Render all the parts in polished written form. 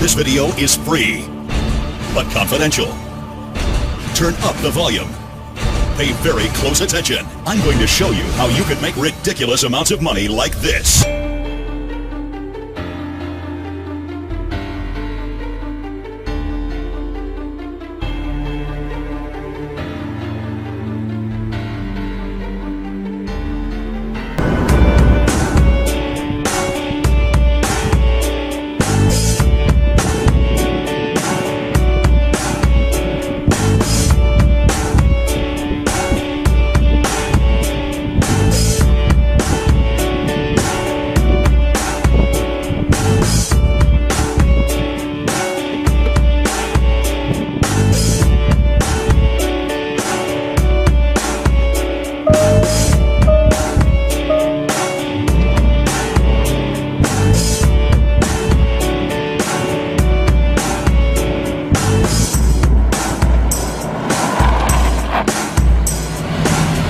This video is free, but confidential. Turn up the volume. Pay very close attention. I'm going to show you how you can make ridiculous amounts of money like this.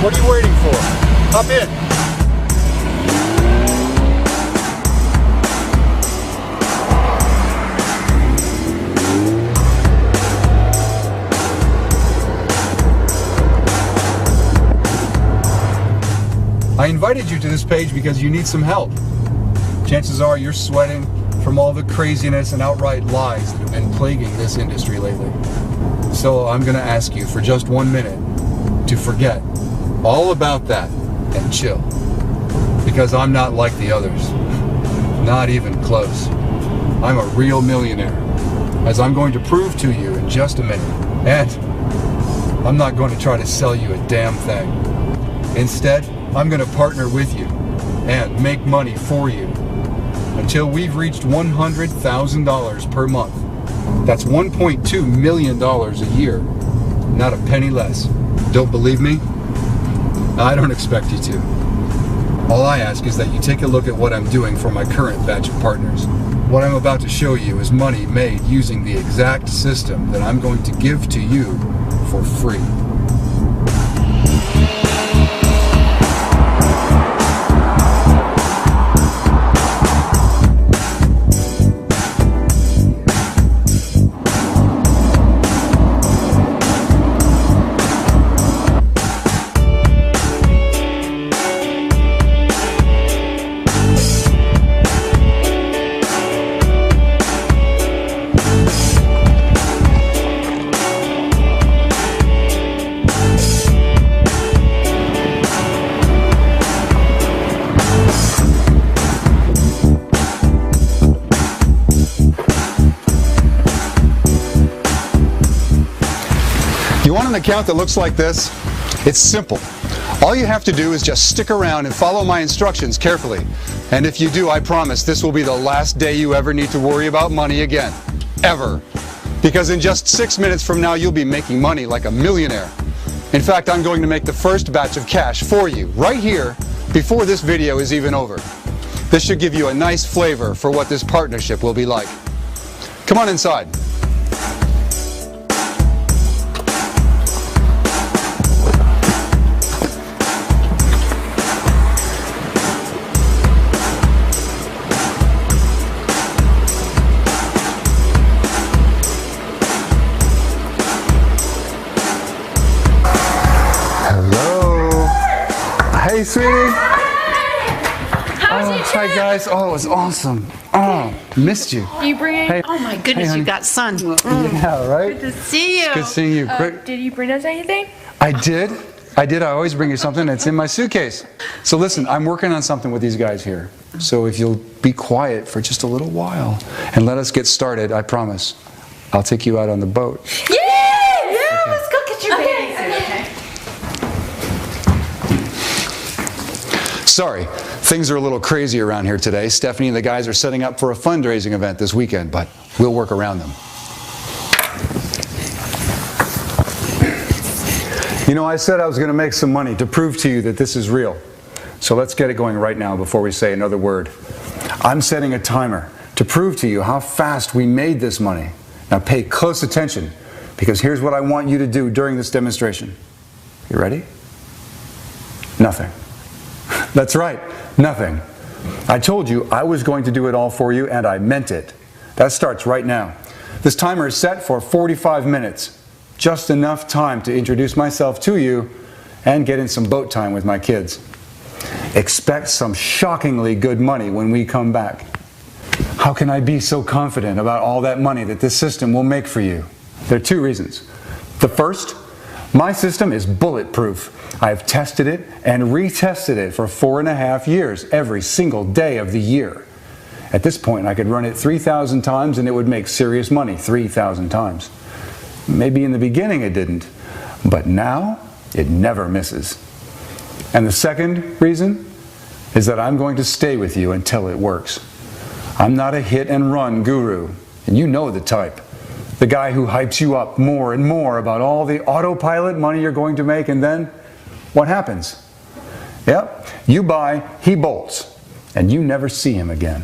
What are you waiting for? Hop in. I invited you to this page because you need some help. Chances are you're sweating from all the craziness and outright lies that have been plaguing this industry lately. So I'm going to ask you for just 1 minute to forget all about that and chill, because I'm not like the others, not even close. I'm a real millionaire, as I'm going to prove to you in just a minute, and I'm not going to try to sell you a damn thing. Instead, I'm going to partner with you and make money for you until we've reached $100,000 per month. That's $1.2 million a year, not a penny less. Don't believe me? I don't expect you to. All I ask is that you take a look at what I'm doing for my current batch of partners. What I'm about to show you is money made using the exact system that I'm going to give to you for free. You want an account that looks like this? It's simple. All you have to do is just stick around and follow my instructions carefully. And if you do, I promise this will be the last day you ever need to worry about money again. Ever. Because in just 6 minutes from now, you'll be making money like a millionaire. In fact, I'm going to make the first batch of cash for you right here before this video is even over. This should give you a nice flavor for what this partnership will be like. Come on inside. Hey, sweetie. How's it? Hi, guys. Oh, it was awesome. Oh, missed you. You bring? Hey. Oh my goodness, Hey, you got sun. Yeah, right? Good to see you. Good seeing you. Did you bring us anything? I did. I always bring you something. It's in my suitcase. So listen, I'm working on something with these guys here. So if you'll be quiet for just a little while and let us get started, I promise I'll take you out on the boat. Yeah! Yeah, let's go get your babies. Okay. Sorry, things are a little crazy around here today. Stephanie and the guys are setting up for a fundraising event this weekend, but we'll work around them. You know, I said I was going to make some money to prove to you that this is real. So let's get it going right now before we say another word. I'm setting a timer to prove to you how fast we made this money. Now pay close attention, because here's what I want you to do during this demonstration. You ready? Nothing. That's right, nothing. I told you I was going to do it all for you, and I meant it. That starts right now. This timer is set for 45 minutes. Just enough time to introduce myself to you and get in some boat time with my kids. Expect some shockingly good money when we come back. How can I be so confident about all that money that this system will make for you? There are two reasons. The first, my system is bulletproof. I have tested it and retested it for 4.5 years, every single day of the year. At this point, I could run it 3,000 times and it would make serious money 3,000 times. Maybe in the beginning it didn't, but now it never misses. And the second reason is that I'm going to stay with you until it works. I'm not a hit and run guru, and you know the type. The guy who hypes you up more and more about all the autopilot money you're going to make, and then what happens? Yep, you buy, he bolts, and you never see him again.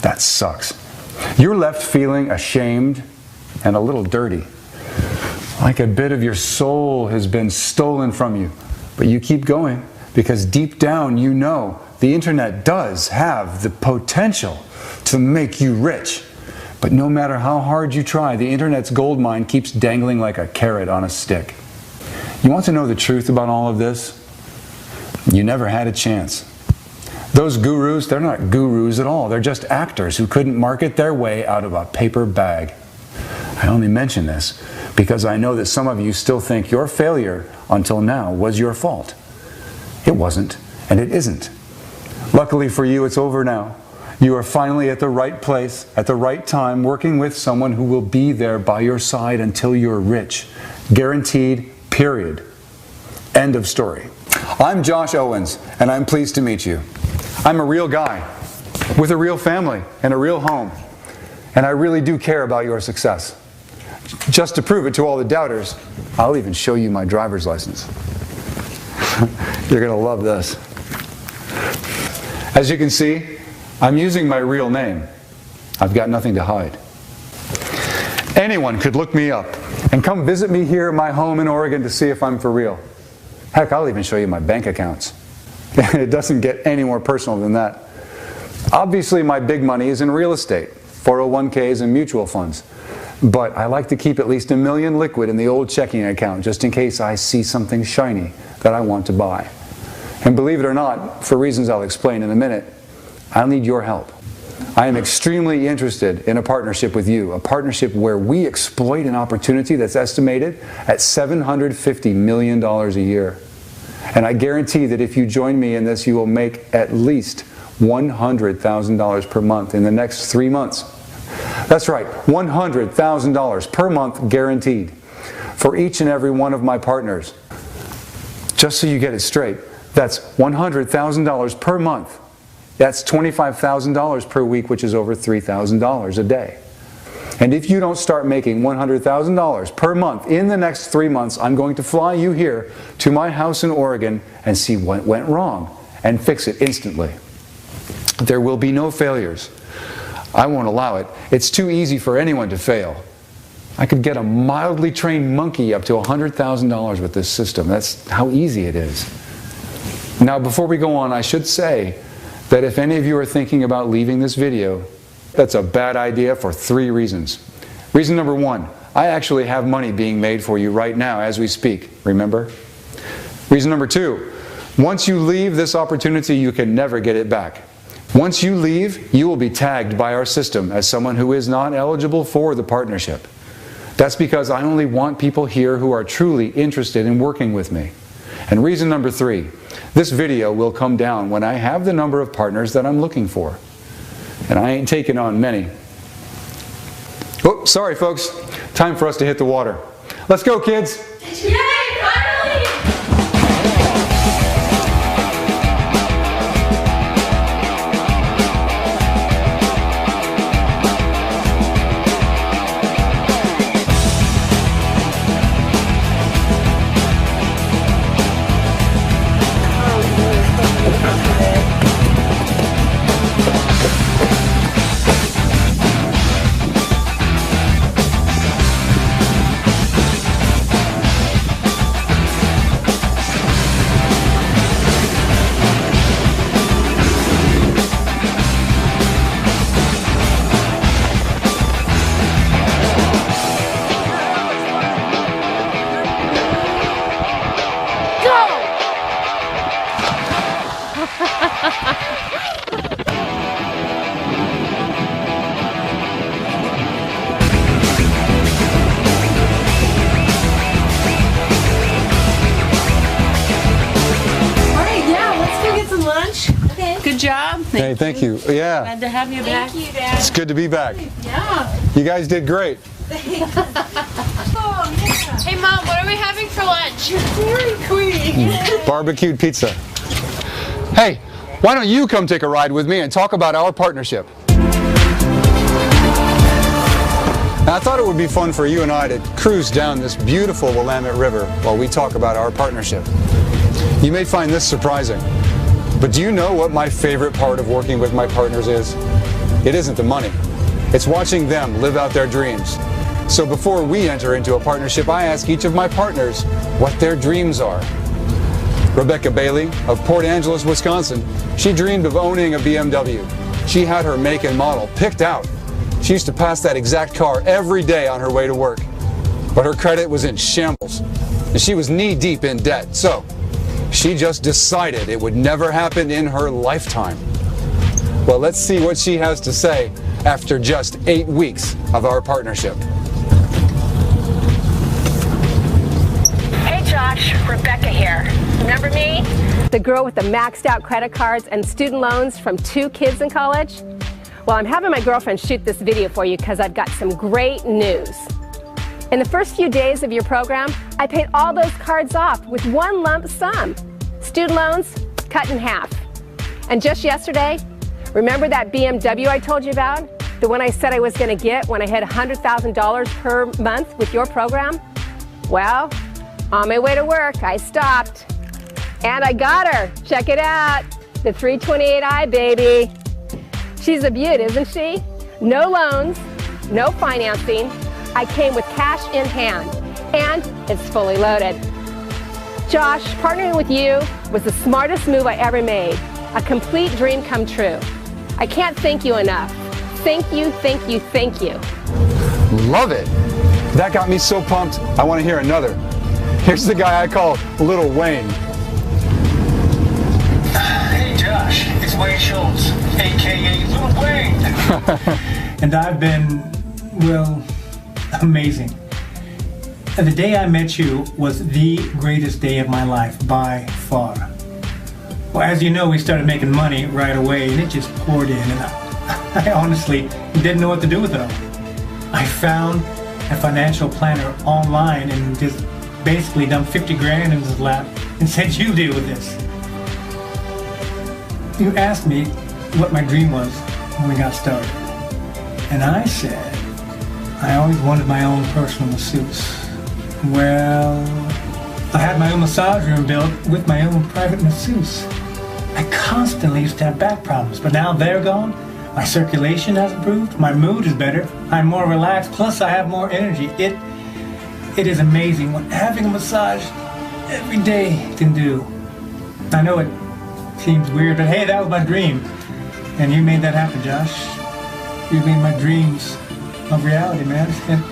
That sucks. You're left feeling ashamed and a little dirty. Like a bit of your soul has been stolen from you. But you keep going because deep down you know the internet does have the potential to make you rich. But no matter how hard you try, the internet's gold mine keeps dangling like a carrot on a stick. You want to know the truth about all of this? You never had a chance. Those gurus, they're not gurus at all. They're just actors who couldn't market their way out of a paper bag. I only mention this because I know that some of you still think your failure until now was your fault. It wasn't, and it isn't. Luckily for you, it's over now. You are finally at the right place, at the right time, working with someone who will be there by your side until you're rich. Guaranteed, period. End of story. I'm Josh Owens, and I'm pleased to meet you. I'm a real guy, with a real family and a real home. And I really do care about your success. Just to prove it to all the doubters, I'll even show you my driver's license. You're going to love this. As you can see, I'm using my real name. I've got nothing to hide. Anyone could look me up and come visit me here at my home in Oregon to see if I'm for real. Heck, I'll even show you my bank accounts. It doesn't get any more personal than that. Obviously, my big money is in real estate, 401ks and mutual funds. But I like to keep at least $1 million liquid in the old checking account just in case I see something shiny that I want to buy. And believe it or not, for reasons I'll explain in a minute, I'll need your help. I am extremely interested in a partnership with you, a partnership where we exploit an opportunity that's estimated at $750 million a year. And I guarantee that if you join me in this, you will make at least $100,000 per month in the next 3 months. That's right, $100,000 per month guaranteed for each and every one of my partners. Just so you get it straight, that's $100,000 per month. That's $25,000 per week, which is over $3,000 a day. And if you don't start making $100,000 per month in the next 3 months, I'm going to fly you here to my house in Oregon and see what went wrong and fix it instantly. There will be no failures. I won't allow it. It's too easy for anyone to fail. I could get a mildly trained monkey up to $100,000 with this system. That's how easy it is. Now, before we go on, I should say that if any of you are thinking about leaving this video, that's a bad idea for 3 reasons. Reason number 1, I actually have money being made for you right now as we speak, remember? Reason number 2, once you leave this opportunity, you can never get it back. Once you leave, you will be tagged by our system as someone who is not eligible for the partnership. That's because I only want people here who are truly interested in working with me. And reason number 3, this video will come down when I have the number of partners that I'm looking for. And I ain't taking on many. Oh, sorry folks, time for us to hit the water. Let's go, kids! Yay, finally! Hey, thank you. Yeah. Glad to have you back. Thank you, Dad. It's good to be back. Yeah. You guys did great. Oh, yeah. Hey, Mom, what are we having for lunch? Dairy Queen. Barbecued pizza. Hey, why don't you come take a ride with me and talk about our partnership? Now, I thought it would be fun for you and I to cruise down this beautiful Willamette River while we talk about our partnership. You may find this surprising, but do you know what my favorite part of working with my partners is? It isn't the money. It's watching them live out their dreams. So before we enter into a partnership, I ask each of my partners what their dreams are. Rebecca Bailey of Port Angeles, Wisconsin, she dreamed of owning a BMW. She had her make and model picked out. She used to pass that exact car every day on her way to work. But her credit was in shambles, and she was knee-deep in debt. So she just decided it would never happen in her lifetime. Well, let's see what she has to say after just 8 weeks of our partnership. Hey Josh, Rebecca here. Remember me? The girl with the maxed out credit cards and student loans from 2 kids in college? Well, I'm having my girlfriend shoot this video for you because I've got some great news. In the first few days of your program, I paid all those cards off with one lump sum. Student loans cut in half. And just yesterday, remember that BMW I told you about? The one I said I was going to get when I had $100,000 per month with your program? Well, on my way to work, I stopped. And I got her. Check it out. The 328i, baby. She's a beaut, isn't she? No loans, no financing. I came with cash in hand, and it's fully loaded. Josh, partnering with you was the smartest move I ever made. A complete dream come true. I can't thank you enough. Thank you, thank you, thank you. Love it. That got me so pumped, I want to hear another. Here's the guy I call Little Wayne. Hey Josh, it's Wayne Schultz, aka Little Wayne. And I've been, well, amazing. And the day I met you was the greatest day of my life, by far. Well, as you know, we started making money right away, and it just poured in, and I honestly didn't know what to do with it all. I found a financial planner online and just basically dumped 50 grand in his lap and said, you deal with this. You asked me what my dream was when we got started. And I said, I always wanted my own personal masseuse. Well, I had my own massage room built with my own private masseuse. I constantly used to have back problems, but now they're gone. My circulation has improved, my mood is better, I'm more relaxed, plus I have more energy. It is amazing what having a massage every day can do. I know it seems weird, but hey, that was my dream. And you made that happen, Josh. You made my dreams a reality, man. And,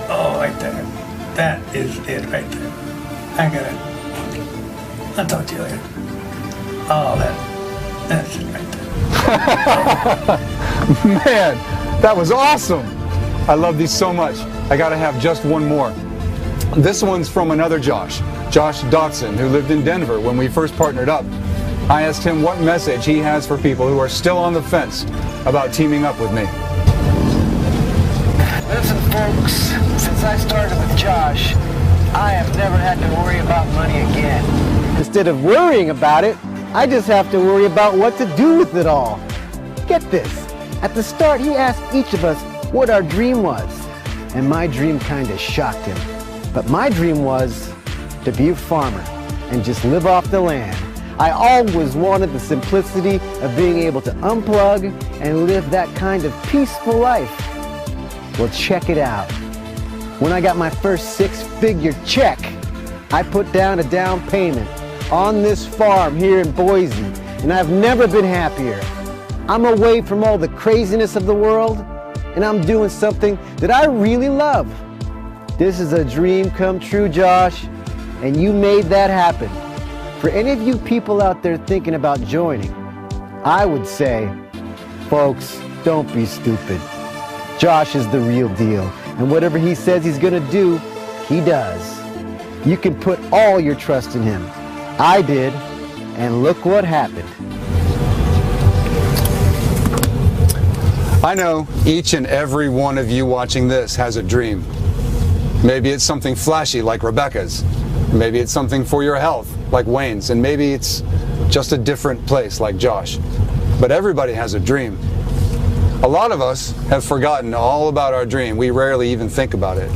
oh, right there. That is it right there. I got it. I'll talk to you later. Oh, that's it right there. Man, that was awesome. I love these so much. I gotta have just one more. This one's from another Josh, Josh Dotson, who lived in Denver when we first partnered up. I asked him what message he has for people who are still on the fence about teaming up with me. Listen, folks, since I started with Josh, I have never had to worry about money again. Instead of worrying about it, I just have to worry about what to do with it all. Get this, at the start he asked each of us what our dream was, and my dream kinda shocked him. But my dream was to be a farmer and just live off the land. I always wanted the simplicity of being able to unplug and live that kind of peaceful life. Well, check it out. When I got my first 6-figure check, I put down a down payment on this farm here in Boise, and I've never been happier. I'm away from all the craziness of the world, and I'm doing something that I really love. This is a dream come true, Josh, and you made that happen. For any of you people out there thinking about joining, I would say, folks, don't be stupid. Josh is the real deal, and whatever he says he's gonna do, he does. You can put all your trust in him. I did, and look what happened. I know each and every one of you watching this has a dream. Maybe it's something flashy like Rebecca's. Maybe it's something for your health like Wayne's. And maybe it's just a different place like Josh. But everybody has a dream. A lot of us have forgotten all about our dream. We rarely even think about it.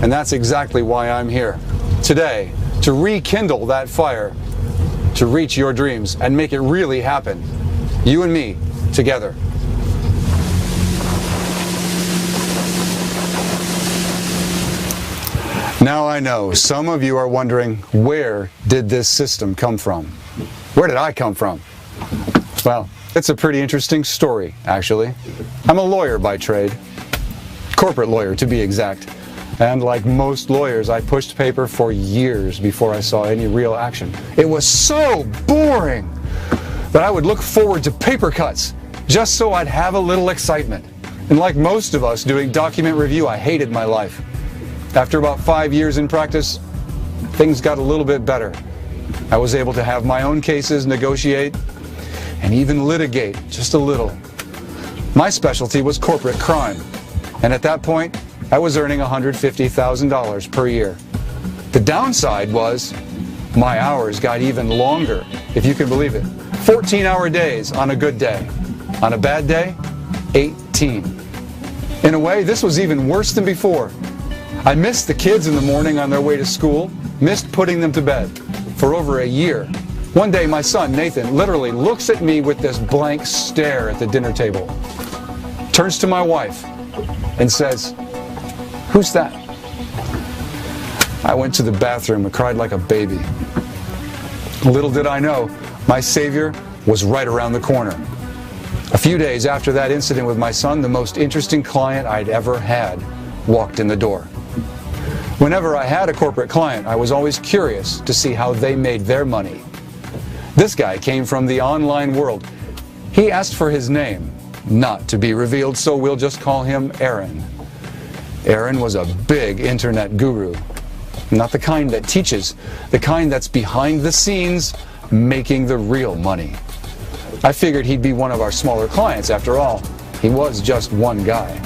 And that's exactly why I'm here today, to rekindle that fire, to reach your dreams and make it really happen. You and me together. Now I know some of you are wondering, where did this system come from? Where did I come from? Well, it's a pretty interesting story, actually. I'm a lawyer by trade. Corporate lawyer, to be exact. And like most lawyers, I pushed paper for years before I saw any real action. It was so boring that I would look forward to paper cuts just so I'd have a little excitement. And like most of us doing document review, I hated my life. After about 5 years in practice, things got a little bit better. I was able to have my own cases, negotiate, and even litigate just a little. My specialty was corporate crime, and at that point, I was earning $150,000 per year. The downside was my hours got even longer, if you can believe it. 14-hour days on a good day. On a bad day, 18. In a way, this was even worse than before. I missed the kids in the morning on their way to school, missed putting them to bed for over a year. One day, my son, Nathan, literally looks at me with this blank stare at the dinner table, turns to my wife, and says, "Who's that?" I went to the bathroom and cried like a baby. Little did I know, my savior was right around the corner. A few days after that incident with my son, the most interesting client I'd ever had walked in the door. Whenever I had a corporate client, I was always curious to see how they made their money. This guy came from the online world. He asked for his name, not to be revealed, so we'll just call him Aaron. Aaron was a big internet guru. Not the kind that teaches, the kind that's behind the scenes making the real money. I figured he'd be one of our smaller clients after all. He was just one guy.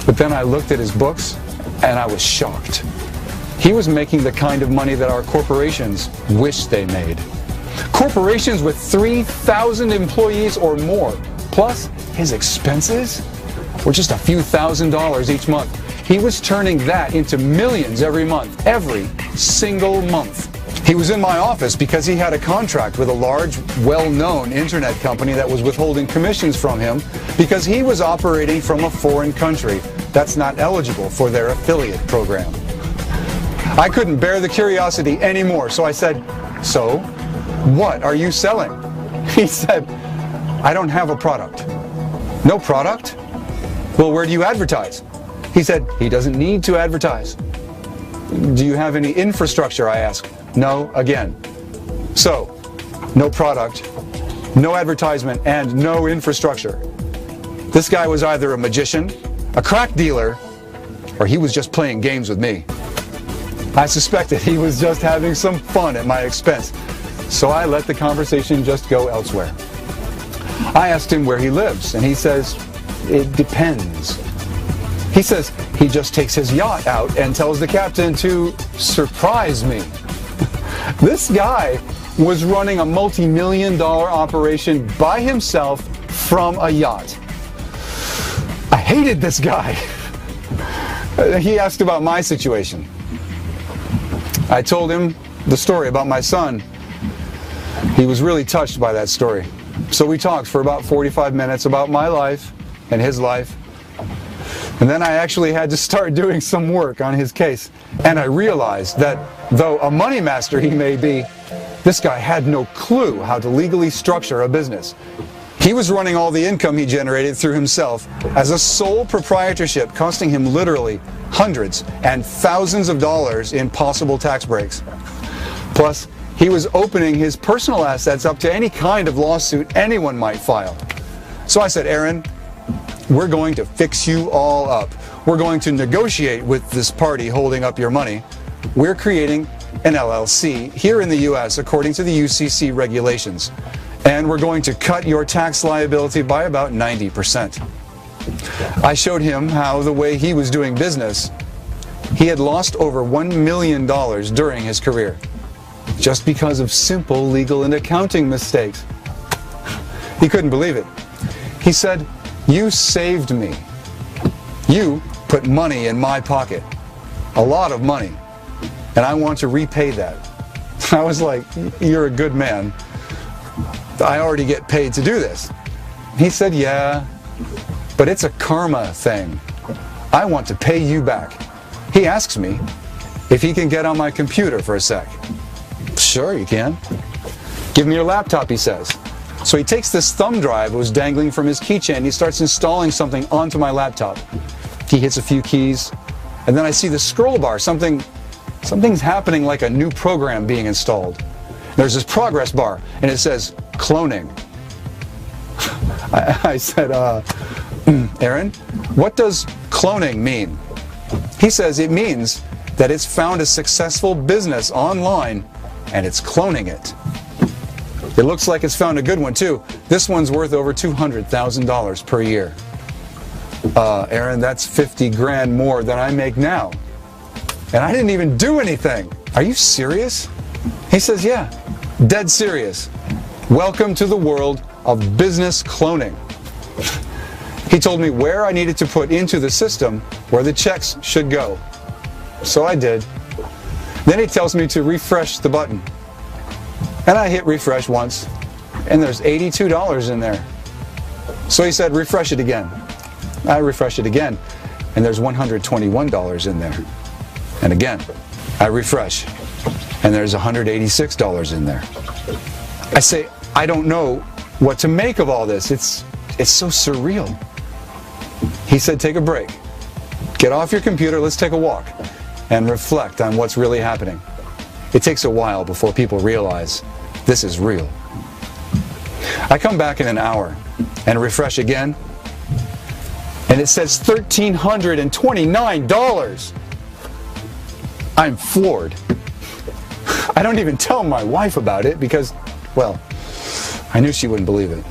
But then I looked at his books and I was shocked. He was making the kind of money that our corporations wish they made. Corporations with 3,000 employees or more, plus his expenses were just a few $1,000s each month. He was turning that into millions every month, every single month. He was in my office because he had a contract with a large, well-known internet company that was withholding commissions from him because he was operating from a foreign country that's not eligible for their affiliate program. I couldn't bear the curiosity anymore, so I said, "So, what are you selling?" He said, "I don't have a product." "No product? Well, where do you advertise?" He said, he doesn't need to advertise. "Do you have any infrastructure?" I asked. "No," again. So, no product, no advertisement, and no infrastructure. This guy was either a magician, a crack dealer, or he was just playing games with me. I suspected he was just having some fun at my expense, so I let the conversation just go elsewhere. I asked him where he lives, and he says, "It depends." He says he just takes his yacht out and tells the captain to surprise me. This guy was running a multi-million-dollar operation by himself from a yacht. I hated this guy. He asked about my situation. I told him the story about my son. He was really touched by that story. So we talked for about 45 minutes about my life and his life. And then I actually had to start doing some work on his case. And I realized that though a money master he may be, this guy had no clue how to legally structure a business. He was running all the income he generated through himself as a sole proprietorship, costing him literally hundreds and thousands of dollars in possible tax breaks. Plus, he was opening his personal assets up to any kind of lawsuit anyone might file. So I said, "Aaron, we're going to fix you all up. We're going to negotiate with this party holding up your money. We're creating an LLC here in the US according to the UCC regulations. and we're going to cut your tax liability by about 90%. I showed him how the way he was doing business, he had lost over $1 million during his career, just because of simple legal and accounting mistakes. He couldn't believe it. He said, "You saved me. You put money in my pocket, a lot of money, and I want to repay that." I was like, "You're a good man. I already get paid to do this." He said, "Yeah, but it's a karma thing. I want to pay you back." He asks me if he can get on my computer for a sec. "Sure, you can." "Give me your laptop," he says. So he takes this thumb drive that was dangling from his keychain. He starts installing something onto my laptop. He hits a few keys, and then I see the scroll bar. Something's happening, like a new program being installed. There's this progress bar, and it says cloning. I said, "Aaron, what does cloning mean?" He says it means that it's found a successful business online, and it's cloning it. It looks like it's found a good one, too. This one's worth over $200,000 per year. Aaron, that's 50 grand more than I make now. And I didn't even do anything. Are you serious? He says, "Yeah, dead serious. Welcome to the world of business cloning." He told me where I needed to put into the system where the checks should go. So I did. Then he tells me to refresh the button. And I hit refresh once, and there's $82 in there. So he said, "Refresh it again." I refresh it again, and there's $121 in there. And again, I refresh, and there's $186 in there. I say, "I don't know what to make of all this. It's so surreal." He said, "Take a break. Get off your computer, let's take a walk, and reflect on what's really happening. It takes a while before people realize this is real." I come back in an hour and refresh again, and it says $1,329. I'm floored. I don't even tell my wife about it because, well, I knew she wouldn't believe it.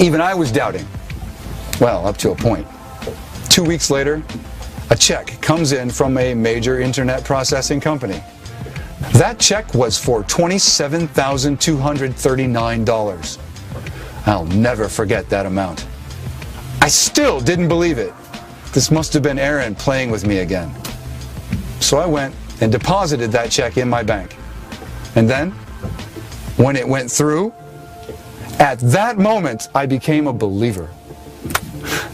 Even I was doubting. Well, up to a point. 2 weeks later, a check comes in from a major internet processing company. That check was for $27,239. I'll never forget that amount. I still didn't believe it. This must have been Aaron playing with me again. So I went and deposited that check in my bank. And then, when it went through, at that moment, I became a believer.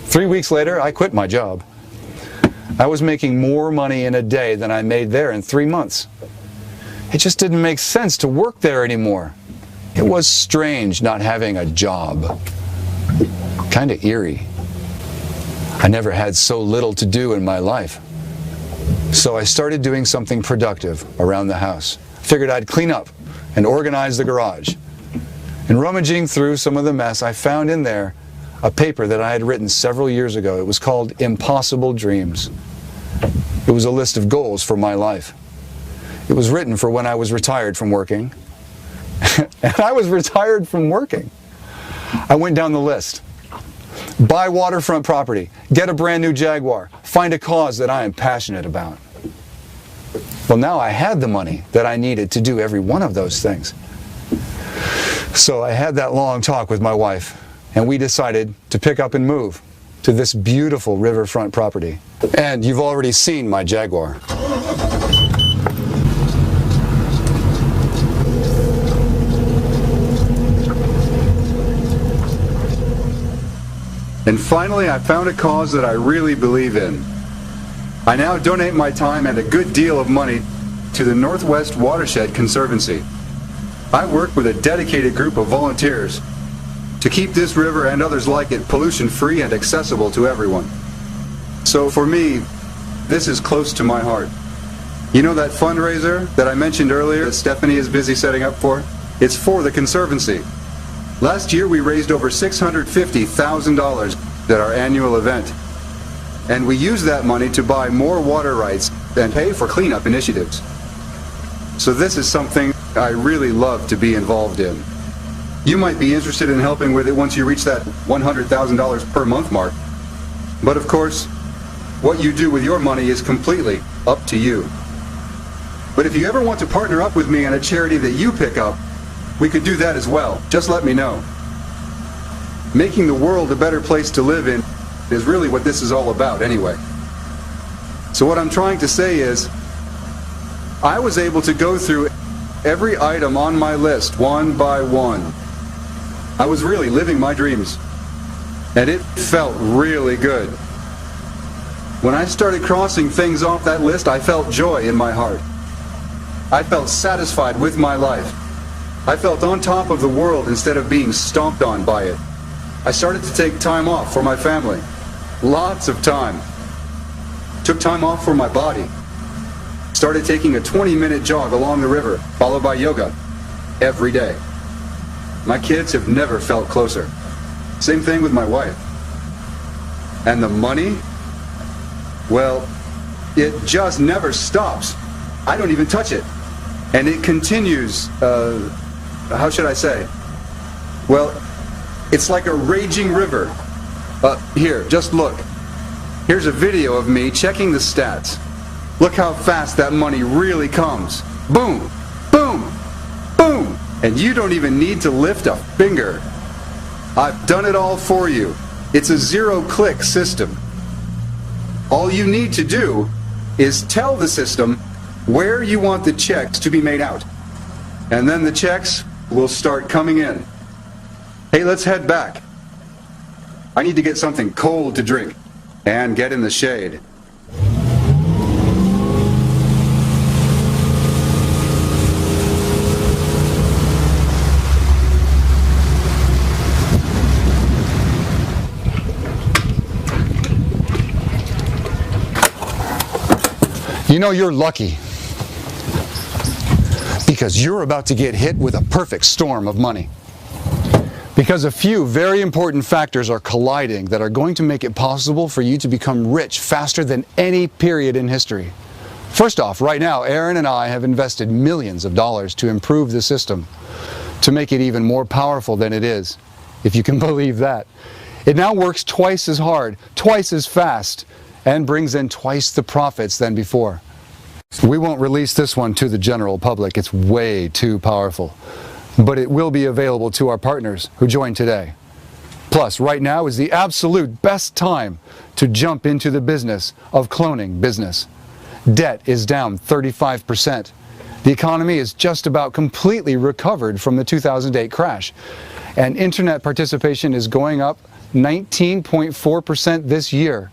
3 weeks later, I quit my job. I was making more money in a day than I made there in 3 months. It just didn't make sense to work there anymore. It was strange not having a job. Kind of eerie. I never had so little to do in my life. So I started doing something productive around the house. Figured I'd clean up and organize the garage. And rummaging through some of the mess, I found in there a paper that I had written several years ago. It was called Impossible Dreams. It was a list of goals for my life. It was written for when I was retired from working. And I was retired from working. I went down the list. Buy waterfront property, get a brand new Jaguar, find a cause that I am passionate about. Well, now I had the money that I needed to do every one of those things. So I had that long talk with my wife, and we decided to pick up and move to this beautiful riverfront property. And you've already seen my Jaguar. And finally, I found a cause that I really believe in. I now donate my time and a good deal of money to the Northwest Watershed Conservancy. I work with a dedicated group of volunteers to keep this river and others like it pollution-free and accessible to everyone. So for me, this is close to my heart. You know that fundraiser that I mentioned earlier that Stephanie is busy setting up for? It's for the Conservancy. Last year we raised over $650,000 at our annual event. And we used that money to buy more water rights and pay for cleanup initiatives. So this is something I really love to be involved in. You might be interested in helping with it once you reach that $100,000 per month mark. But of course, what you do with your money is completely up to you. But if you ever want to partner up with me on a charity that you pick up, we could do that as well. Just let me know. Making the world a better place to live in is really what this is all about anyway. So what I'm trying to say is, I was able to go through every item on my list one by one. I was really living my dreams, and it felt really good. When I started crossing things off that list, I felt joy in my heart. I felt satisfied with my life. I felt on top of the world instead of being stomped on by it. I started to take time off for my family. Lots of time. Took time off for my body. Started taking a 20-minute jog along the river, followed by yoga, every day. My kids have never felt closer. Same thing with my wife. And the money? Well, it just never stops. I don't even touch it. And it continues, how should I say? Well, it's like a raging river. Here, just look. Here's a video of me checking the stats. Look how fast that money really comes. Boom, boom, boom. And you don't even need to lift a finger. I've done it all for you. It's a zero-click system. All you need to do is tell the system where you want the checks to be made out. And then the checks will start coming in. Hey, let's head back. I need to get something cold to drink and get in the shade. You know, you're lucky because you're about to get hit with a perfect storm of money. Because a few very important factors are colliding that are going to make it possible for you to become rich faster than any period in history. First off, right now, Aaron and I have invested millions of dollars to improve the system, to make it even more powerful than it is, if you can believe that. It now works twice as hard, twice as fast, and brings in twice the profits than before. We won't release this one to the general public. It's way too powerful. But it will be available to our partners who join today. Plus, right now is the absolute best time to jump into the business of cloning business. Debt is down 35%. The economy is just about completely recovered from the 2008 crash. And internet participation is going up 19.4% this year.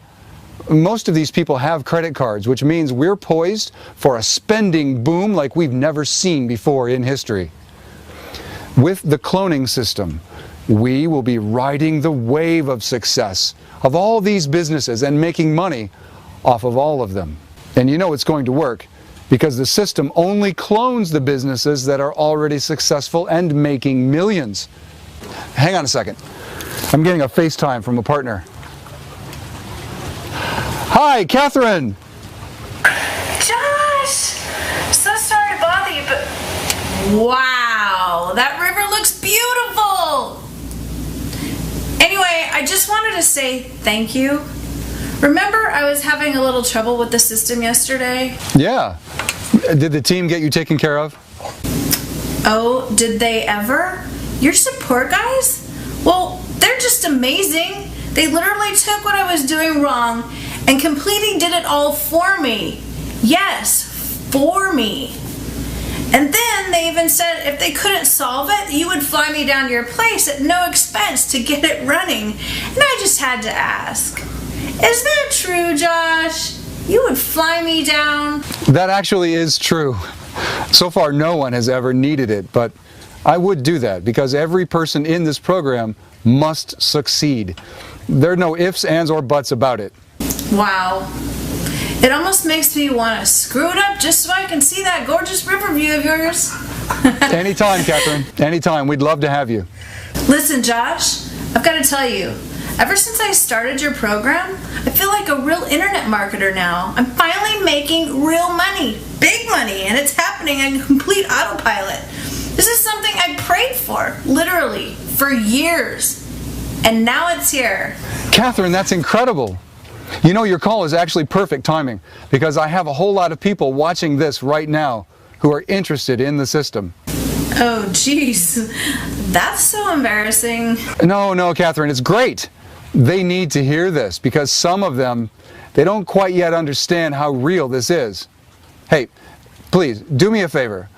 Most of these people have credit cards, which means we're poised for a spending boom like we've never seen before in history. With the cloning system, we will be riding the wave of success of all these businesses and making money off of all of them. And you know it's going to work because the system only clones the businesses that are already successful and making millions. Hang on a second. I'm getting a FaceTime from a partner. Hi, Catherine! Josh! So sorry to bother you, but wow, that river looks beautiful! Anyway, I just wanted to say thank you. Remember I was having a little trouble with the system yesterday? Yeah. Did the team get you taken care of? Oh, did they ever? Your support guys? Well, they're just amazing. They literally took what I was doing wrong and completely did it all for me. Yes, for me. And then they even said if they couldn't solve it, you would fly me down to your place at no expense to get it running. And I just had to ask, is that true, Josh? You would fly me down? That actually is true. So far, no one has ever needed it, but I would do that because every person in this program must succeed. There are no ifs, ands, or buts about it. Wow. It almost makes me want to screw it up just so I can see that gorgeous river view of yours. Anytime, Catherine. Anytime. We'd love to have you. Listen, Josh, I've got to tell you, ever since I started your program, I feel like a real internet marketer now. I'm finally making real money, big money, and it's happening on complete autopilot. This is something I prayed for, literally, for years. And now it's here. Catherine, that's incredible. You know, your call is actually perfect timing because I have a whole lot of people watching this right now who are interested in the system. Oh, jeez. That's so embarrassing. No, Catherine, it's great. They need to hear this because some of them, they don't quite yet understand how real this is. Hey, please, do me a favor.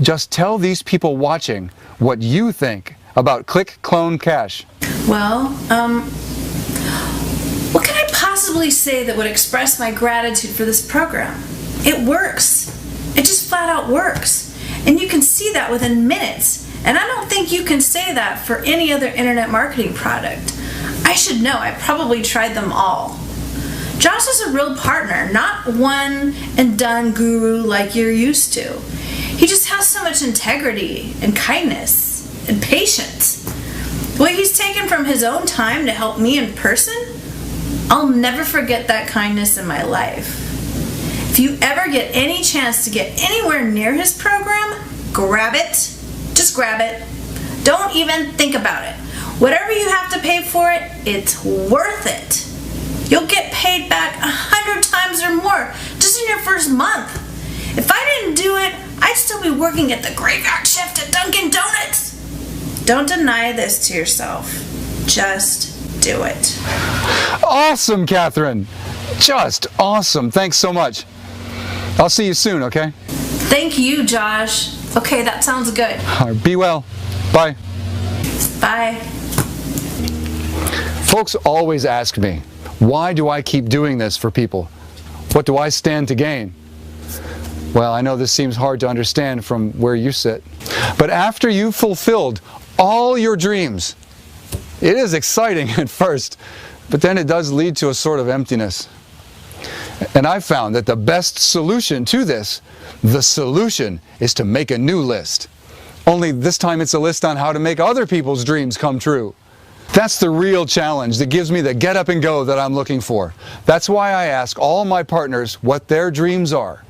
Just tell these people watching what you think about Click, Clone, Cash. Well, what can I possibly say that would express my gratitude for this program? It works. It just flat out works. And you can see that within minutes. And I don't think you can say that for any other internet marketing product. I should know, I probably tried them all. Josh is a real partner, not one and done guru like you're used to. He just has so much integrity and kindness and patience. What he's taken from his own time to help me in person, I'll never forget that kindness in my life. If you ever get any chance to get anywhere near his program, grab it. Just grab it. Don't even think about it. Whatever you have to pay for it, it's worth it. You'll get paid back 100 times or more just in your first month. If I didn't do it, I'd still be working at the graveyard shift at Dunkin' Donuts. Don't deny this to yourself. Just do it. Awesome, Catherine. Just awesome. Thanks so much. I'll see you soon, okay? Thank you, Josh. Okay, that sounds good. All right, be well. Bye. Bye. Folks always ask me, why do I keep doing this for people? What do I stand to gain? Well, I know this seems hard to understand from where you sit. But after you've fulfilled all your dreams, it is exciting at first, but then it does lead to a sort of emptiness. And I've found that the best solution to this, the solution is to make a new list. Only this time it's a list on how to make other people's dreams come true. That's the real challenge that gives me the get up and go that I'm looking for. That's why I ask all my partners what their dreams are,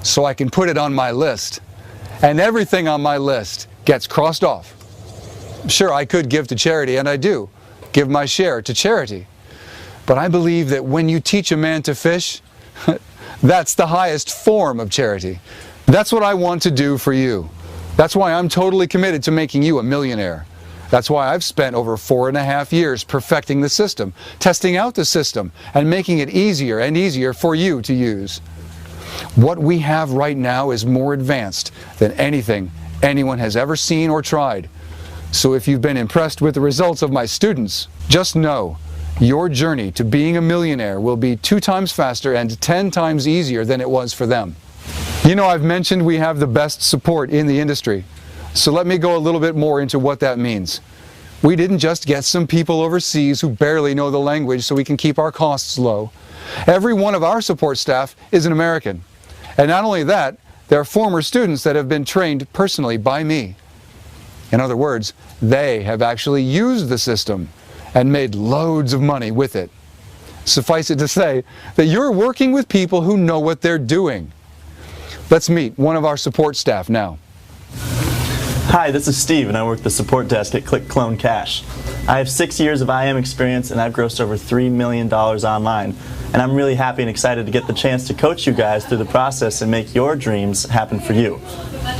so I can put it on my list. And everything on my list gets crossed off. Sure, I could give to charity, and I do. Give my share to charity. But I believe that when you teach a man to fish, that's the highest form of charity. That's what I want to do for you. That's why I'm totally committed to making you a millionaire. That's why I've spent over 4.5 years perfecting the system, testing out the system, and making it easier and easier for you to use. What we have right now is more advanced than anything anyone has ever seen or tried. So if you've been impressed with the results of my students, just know your journey to being a millionaire will be 2 times faster and 10 times easier than it was for them. You know, I've mentioned we have the best support in the industry. So let me go a little bit more into what that means. We didn't just get some people overseas who barely know the language so we can keep our costs low. Every one of our support staff is an American. And not only that, they're former students that have been trained personally by me. In other words, they have actually used the system and made loads of money with it. Suffice it to say that you're working with people who know what they're doing. Let's meet one of our support staff now. Hi, this is Steve, and I work the support desk at Click, Clone, Cash. I have 6 years of IM experience, and I've grossed over $3 million online. And I'm really happy and excited to get the chance to coach you guys through the process and make your dreams happen for you.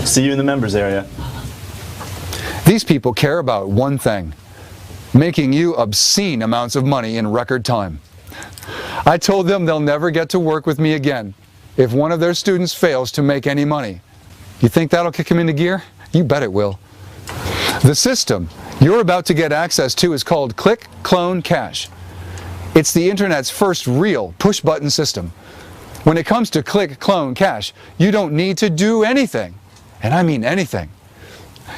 See you in the members area. These people care about one thing: making you obscene amounts of money in record time. I told them they'll never get to work with me again if one of their students fails to make any money. You think that'll kick them into gear? You bet it will. The system you're about to get access to is called Click, Clone, Cash. It's the internet's first real push-button system. When it comes to Click, Clone, Cash, you don't need to do anything. And I mean anything.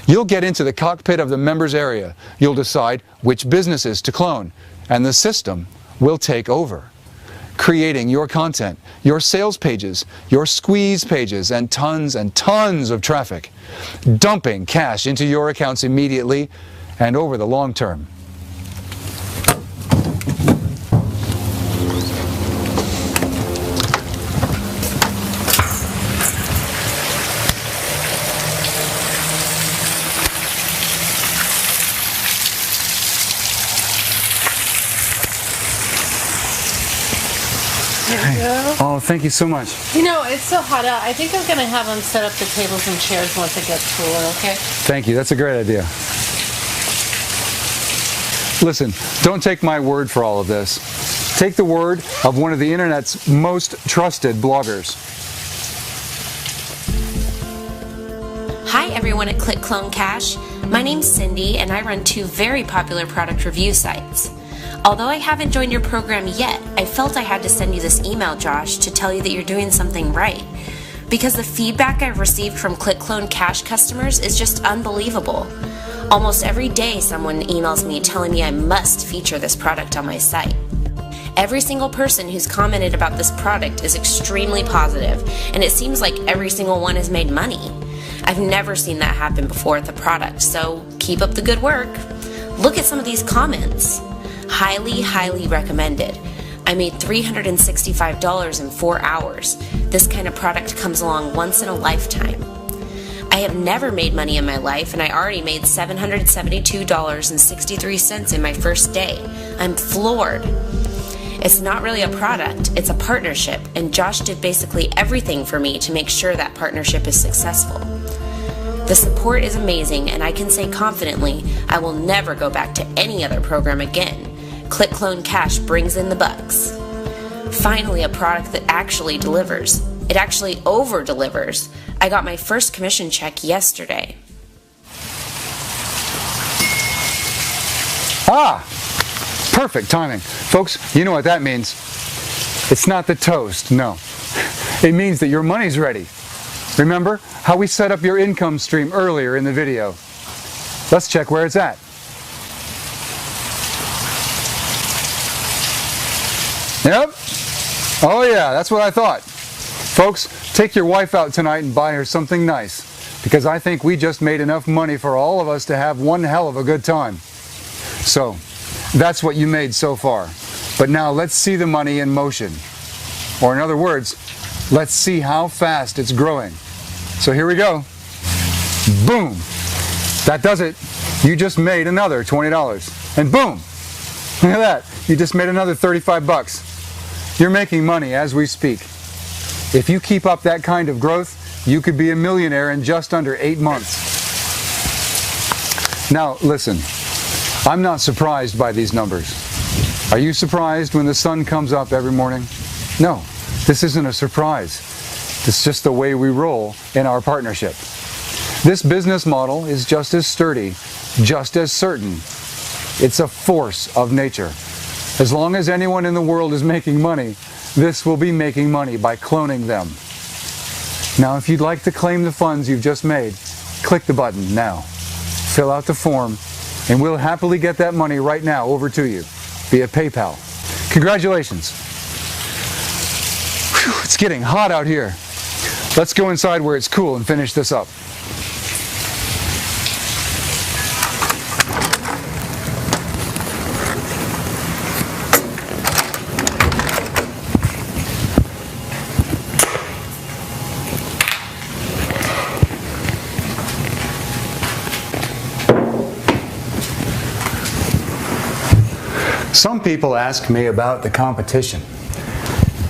You'll get into the cockpit of the members area. You'll decide which businesses to clone, and the system will take over, creating your content, your sales pages, your squeeze pages, and tons of traffic, dumping cash into your accounts immediately and over the long term. Oh, thank you so much. You know, it's so hot out. I think I'm going to have them set up the tables and chairs once it gets cooler, okay? Thank you. That's a great idea. Listen, don't take my word for all of this. Take the word of one of the internet's most trusted bloggers. Hi everyone at Click Clone Cash. My name's Cindy and I run 2 very popular product review sites. Although I haven't joined your program yet, I felt I had to send you this email, Josh, to tell you that you're doing something right. Because the feedback I've received from Click Clone Cash customers is just unbelievable. Almost every day someone emails me telling me I must feature this product on my site. Every single person who's commented about this product is extremely positive, and it seems like every single one has made money. I've never seen that happen before with the product, so keep up the good work. Look at some of these comments. Highly, highly recommended. I made $365 in 4 hours. This kind of product comes along once in a lifetime. I have never made money in my life, and I already made $772.63 in my first day. I'm floored. It's not really a product, it's a partnership, and Josh did basically everything for me to make sure that partnership is successful. The support is amazing, and I can say confidently I will never go back to any other program again. Click Clone Cash brings in the bucks. Finally, a product that actually delivers. It actually over-delivers. I got my first commission check yesterday. Ah! Perfect timing. Folks, you know what that means. It's not the toast, no. It means that your money's ready. Remember how we set up your income stream earlier in the video? Let's check where it's at. Yep. Oh yeah, that's what I thought. Folks, take your wife out tonight and buy her something nice, because I think we just made enough money for all of us to have one hell of a good time. So, that's what you made so far. But now let's see the money in motion. Or in other words, let's see how fast it's growing. So here we go. Boom. That does it. You just made another $20. And boom. Look at that. You just made another 35 bucks. You're making money as we speak. If you keep up that kind of growth, you could be a millionaire in just under 8 months. Now, listen. I'm not surprised by these numbers. Are you surprised when the sun comes up every morning? No, this isn't a surprise. It's just the way we roll in our partnership. This business model is just as sturdy, just as certain. It's a force of nature. As long as anyone in the world is making money, this will be making money by cloning them. Now, if you'd like to claim the funds you've just made, click the button now. Fill out the form, and we'll happily get that money right now over to you via PayPal. Congratulations. Whew, it's getting hot out here. Let's go inside where it's cool and finish this up. Some people ask me about the competition.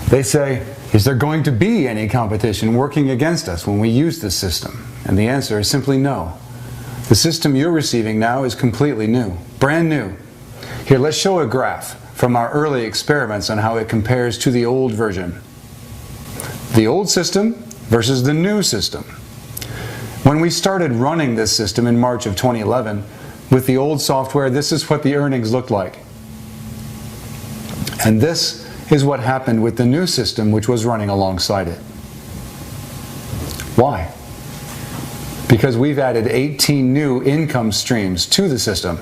They say, is there going to be any competition working against us when we use this system? And the answer is simply no. The system you're receiving now is completely new, brand new. Here, let's show a graph from our early experiments on how it compares to the old version. The old system versus the new system. When we started running this system in March of 2011, with the old software, this is what the earnings looked like. And this is what happened with the new system which was running alongside it. Why? Because we've added 18 new income streams to the system.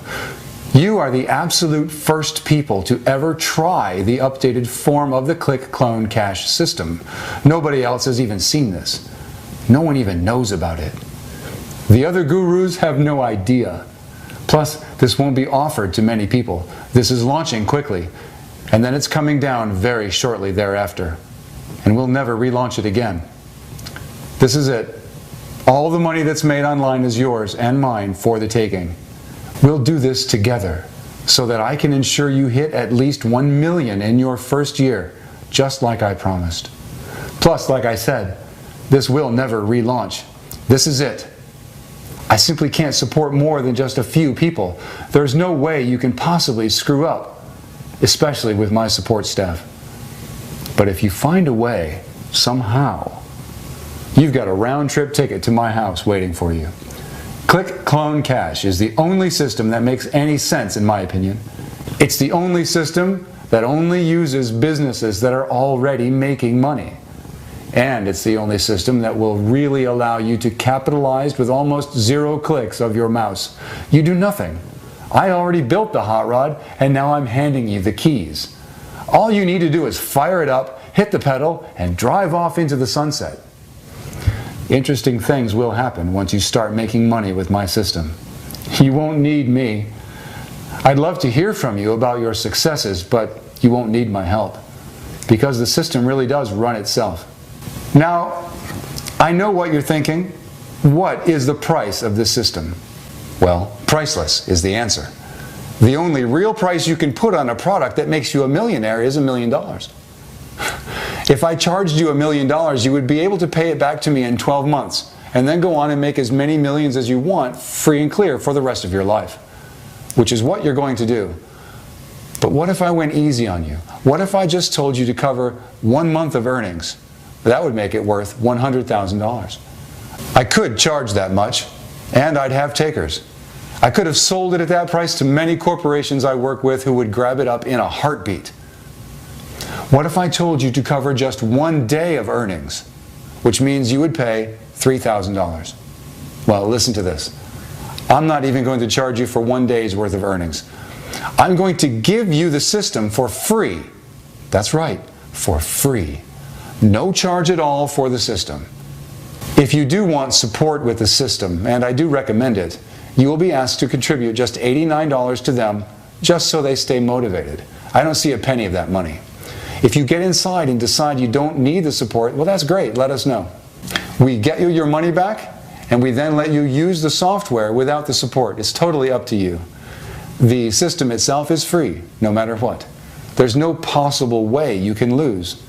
You are the absolute first people to ever try the updated form of the Click Clone Cash system. Nobody else has even seen this. No one even knows about it. The other gurus have no idea. Plus, this won't be offered to many people. This is launching quickly. And then it's coming down very shortly thereafter. And we'll never relaunch it again. This is it. All the money that's made online is yours and mine for the taking. We'll do this together so that I can ensure you hit at least 1 million in your first year, just like I promised. Plus, like I said, this will never relaunch. This is it. I simply can't support more than just a few people. There's no way you can possibly screw up, especially with my support staff. But if you find a way, somehow, you've got a round-trip ticket to my house waiting for you. Click Clone Cash is the only system that makes any sense, in my opinion. It's the only system that only uses businesses that are already making money. And it's the only system that will really allow you to capitalize with almost 0 clicks of your mouse. You do nothing. I already built the hot rod, and now I'm handing you the keys. All you need to do is fire it up, hit the pedal, and drive off into the sunset. Interesting things will happen once you start making money with my system. You won't need me. I'd love to hear from you about your successes, but you won't need my help, because the system really does run itself. Now, I know what you're thinking. What is the price of this system? Well, priceless is the answer. The only real price you can put on a product that makes you a millionaire is $1 million. If I charged you $1 million, you would be able to pay it back to me in 12 months, and then go on and make as many millions as you want, free and clear, for the rest of your life, which is what you're going to do. But what if I went easy on you? What if I just told you to cover 1 month of earnings? That would make it worth $100,000. I could charge that much, and I'd have takers. I could have sold it at that price to many corporations I work with who would grab it up in a heartbeat. What if I told you to cover just 1 day of earnings, which means you would pay $3,000? Well, listen to this. I'm not even going to charge you for 1 day's worth of earnings. I'm going to give you the system for free. That's right, for free. No charge at all for the system. If you do want support with the system, and I do recommend it, you will be asked to contribute just $89 to them, just so they stay motivated. I don't see a penny of that money. If you get inside and decide you don't need the support, well, that's great, let us know. We get you your money back, and we then let you use the software without the support. It's totally up to you. The system itself is free, no matter what. There's no possible way you can lose.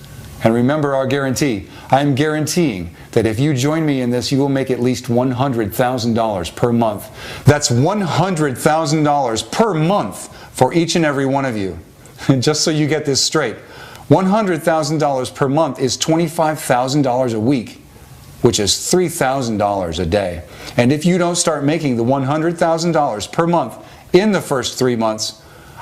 And remember our guarantee. I'm guaranteeing that if you join me in this, you will make at least $100,000 per month. That's $100,000 per month for each and every one of you. And just so you get this straight, $100,000 per month is $25,000 a week, which is $3,000 a day. And if you don't start making the $100,000 per month in the first 3 months,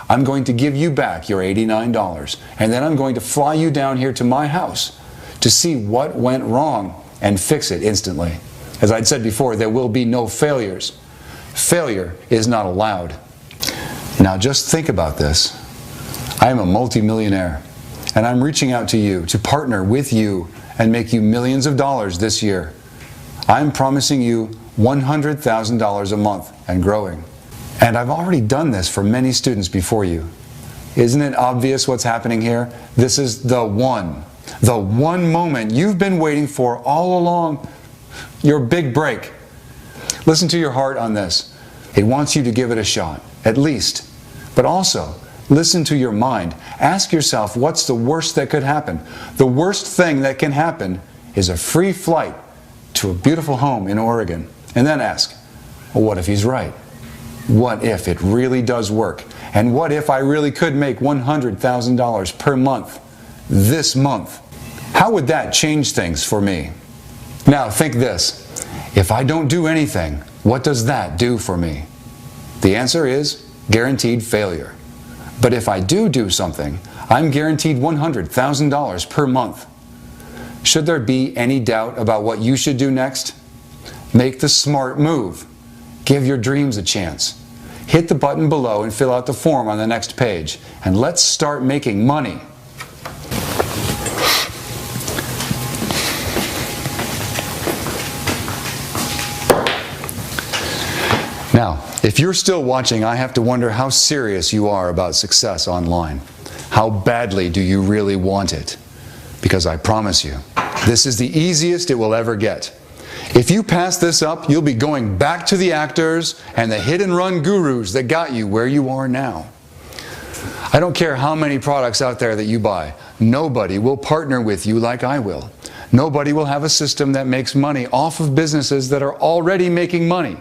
I'm going to give you back your $89, and then I'm going to fly you down here to my house to see what went wrong and fix it instantly. As I'd said before, there will be no failures. Failure is not allowed. Now just think about this. I am a multimillionaire, and I'm reaching out to you to partner with you and make you millions of dollars this year. I'm promising you $100,000 a month and growing. And I've already done this for many students before you. Isn't it obvious what's happening here? This is the one moment you've been waiting for all along. Your big break. Listen to your heart on this. It wants you to give it a shot, at least. But also, listen to your mind. Ask yourself, what's the worst that could happen? The worst thing that can happen is a free flight to a beautiful home in Oregon. And then ask, well, what if he's right? What if it really does work? And what if I really could make $100,000 per month this month? How would that change things for me? Now think this. If I don't do anything, what does that do for me? The answer is guaranteed failure. But if I do something, I'm guaranteed $100,000 per month. Should there be any doubt about what you should do next? Make the smart move. Give your dreams a chance. Hit the button below and fill out the form on the next page. And let's start making money. Now, if you're still watching, I have to wonder how serious you are about success online. How badly do you really want it? Because I promise you, this is the easiest it will ever get. If you pass this up, you'll be going back to the actors and the hit-and-run gurus that got you where you are now. I don't care how many products out there that you buy. Nobody will partner with you like I will. Nobody will have a system that makes money off of businesses that are already making money.